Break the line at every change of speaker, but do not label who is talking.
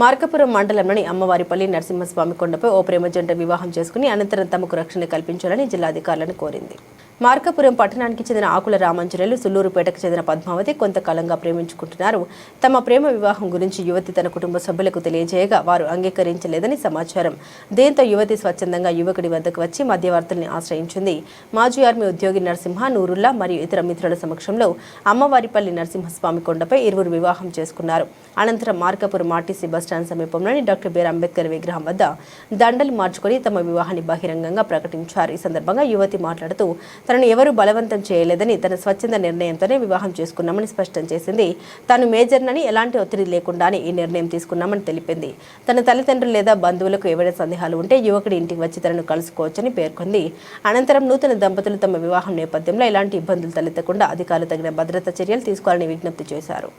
మార్కాపురం మండలంలోని అమ్మవారిపల్లి నరసింహస్వామి కొండపై ఓ ప్రేమ జంట వివాహం చేసుకుని అనంతరం తమకు రక్షణ కల్పించాలని జిల్లాధికారులను కోరింది. మార్కాపురం పట్టణానికి చెందిన ఆకుల రామాంజనేయులు, సుల్లూరుపేటకు చెందిన పద్మావతి కొంతకాలంగా ప్రేమించుకుంటున్నారు. తమ ప్రేమ వివాహం గురించి యువతి తన కుటుంబ సభ్యులకు తెలియజేయగా వారు అంగీకరించలేదని సమాచారం. దీంతో యువతి స్వచ్ఛందంగా యువకుడి వద్దకు వచ్చి మధ్యవర్తుల్ని ఆశ్రయించింది. మాజీ ఆర్మీ ఉద్యోగి నరసింహ, నూరుల్లా మరియు ఇతర మిత్రుల సమక్షంలో అమ్మవారిపల్లి నరసింహస్వామి కొండపై ఇరువురు వివాహం చేసుకున్నారు. అనంతరం మార్కాపురం ఆర్టీసీ బస్టాండ్ సమీపంలోని డాక్టర్ బి.ఆర్. అంబేద్కర్ విగ్రహం వద్ద దండలు మార్చుకొని తమ వివాహాన్ని బహిరంగంగా ప్రకటించారు. ఈ సందర్భంగా యువతి మాట్లాడుతూ తనను ఎవరూ బలవంతం చేయలేదని, తన స్వచ్ఛంద నిర్ణయంతోనే వివాహం చేసుకున్నామని స్పష్టం చేసింది. తాను మేజర్నని, ఎలాంటి ఒత్తిడి లేకుండానే ఈ నిర్ణయం తీసుకున్నామని తెలిపింది. తన తల్లిదండ్రులు లేదా బంధువులకు ఏవైనా సందేహాలు ఉంటే యువకుడి ఇంటికి వచ్చి తనను కలుసుకోవచ్చని పేర్కొంది. అనంతరం నూతన దంపతులు తమ వివాహం నేపథ్యంలో ఎలాంటి ఇబ్బందులు తలెత్తకుండా అధికారులు తగిన భద్రతా చర్యలు తీసుకోవాలని విజ్ఞప్తి చేశారు.